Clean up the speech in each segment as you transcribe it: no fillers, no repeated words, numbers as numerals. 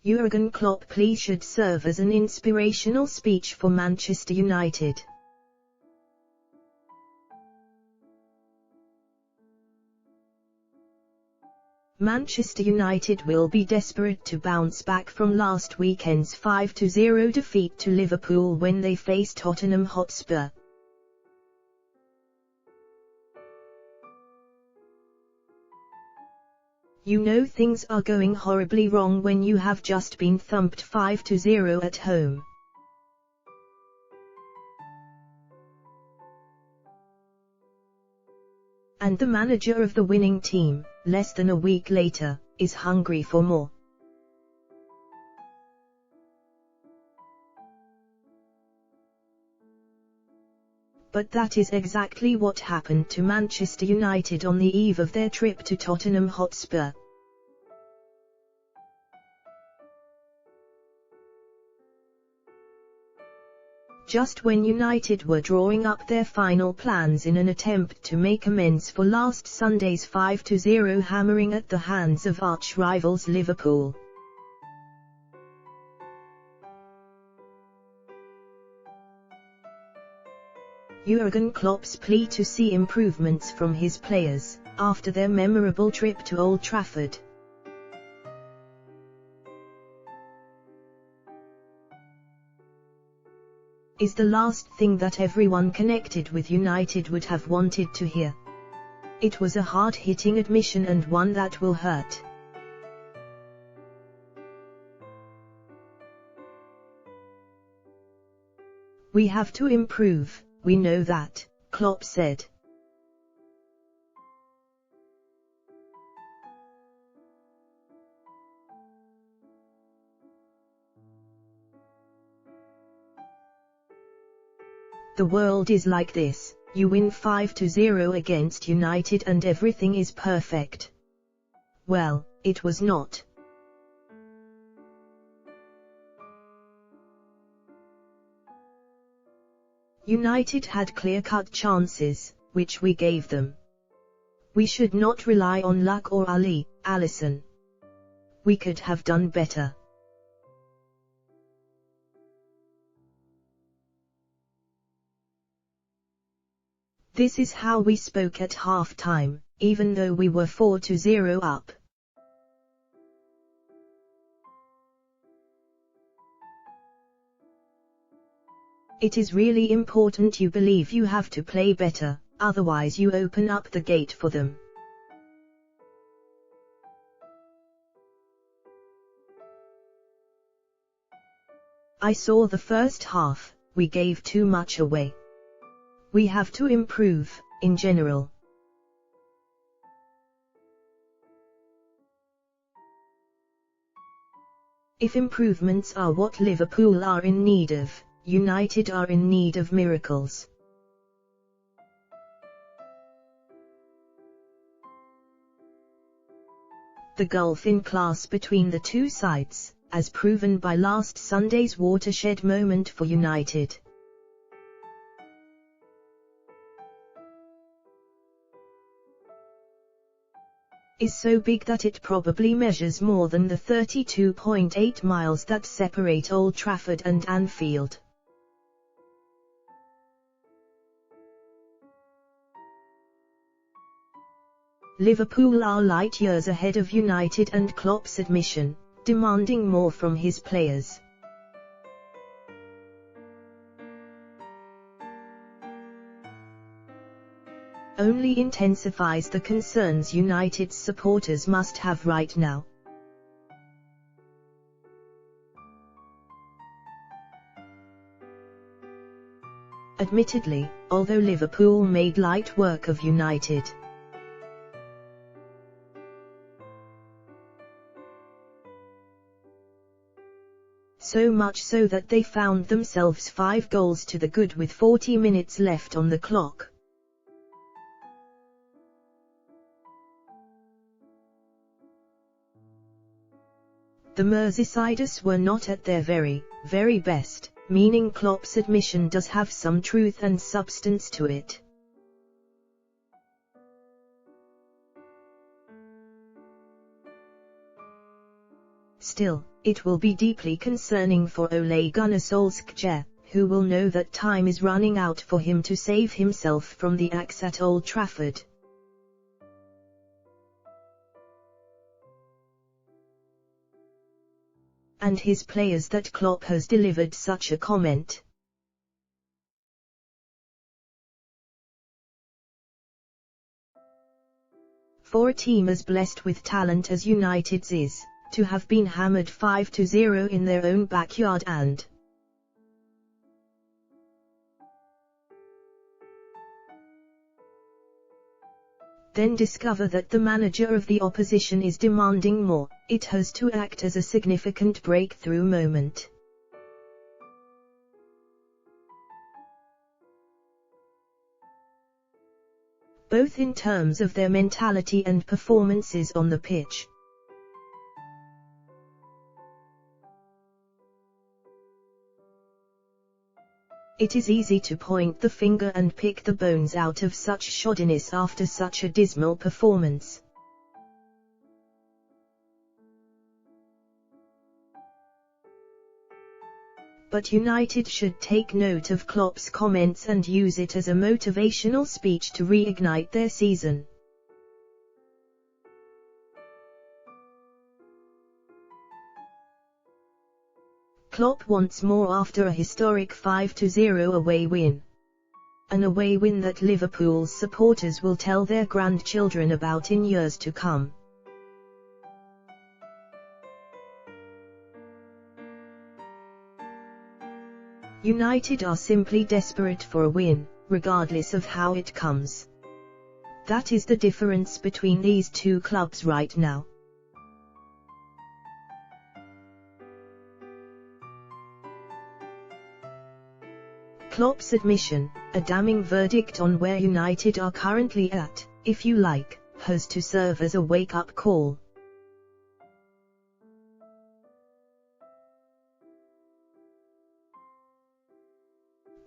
Jurgen Klopp plea should serve as an inspirational speech for Manchester United. Manchester United will be desperate to bounce back from last weekend's 5-0 defeat to Liverpool when they face Tottenham Hotspur. You know things are going horribly wrong when you have just been thumped 5-0 at home. And the manager of the winning team, less than a week later, is hungry for more. But that is exactly what happened to Manchester United on the eve of their trip to Tottenham Hotspur. Just when United were drawing up their final plans in an attempt to make amends for last Sunday's 5-0 hammering at the hands of arch-rivals Liverpool. Jurgen Klopp's plea to see improvements from his players, after their memorable trip to Old Trafford. Is the last thing that everyone connected with United would have wanted to hear. It was a hard-hitting admission and one that will hurt. We have to improve, we know that, Klopp said. The world is like this, you win 5-0 against United and everything is perfect. Well, it was not. United had clear-cut chances, which we gave them. We should not rely on luck or Alisson. We could have done better. This is how we spoke at half-time, even though we were 4-0 up. It is really important you believe you have to play better, otherwise you open up the gate for them. I saw the first half, we gave too much away. We have to improve, in general. If improvements are what Liverpool are in need of, United are in need of miracles. The gulf in class between the two sides, as proven by last Sunday's watershed moment for United. Is so big that it probably measures more than the 32.8 miles that separate Old Trafford and Anfield. Liverpool are light years ahead of United and Klopp's admission, demanding more from his players. Only intensifies the concerns United's supporters must have right now. Admittedly, although Liverpool made light work of United, so much so that they found themselves 5 goals to the good with 40 minutes left on the clock. The Merseysiders were not at their very, very best, meaning Klopp's admission does have some truth and substance to it. Still, it will be deeply concerning for Ole Gunnar Solskjaer, who will know that time is running out for him to save himself from the axe at Old Trafford. And his players that Klopp has delivered such a comment. For a team as blessed with talent as United's is, to have been hammered 5-0 in their own backyard and then discover that the manager of the opposition is demanding more, it has to act as a significant breakthrough moment. Both in terms of their mentality and performances on the pitch. It is easy to point the finger and pick the bones out of such shoddiness after such a dismal performance. But United should take note of Klopp's comments and use it as a motivational speech to reignite their season. Klopp wants more after a historic 5-0 away win. An away win that Liverpool's supporters will tell their grandchildren about in years to come. United are simply desperate for a win, regardless of how it comes. That is the difference between these two clubs right now. Klopp's admission, a damning verdict on where United are currently at, if you like, has to serve as a wake-up call.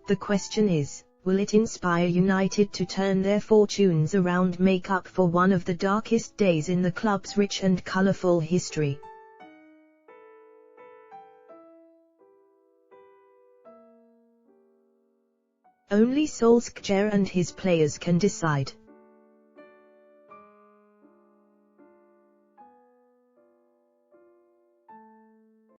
The question is, will it inspire United to turn their fortunes around, make up for one of the darkest days in the club's rich and colourful history? Only Solskjaer and his players can decide.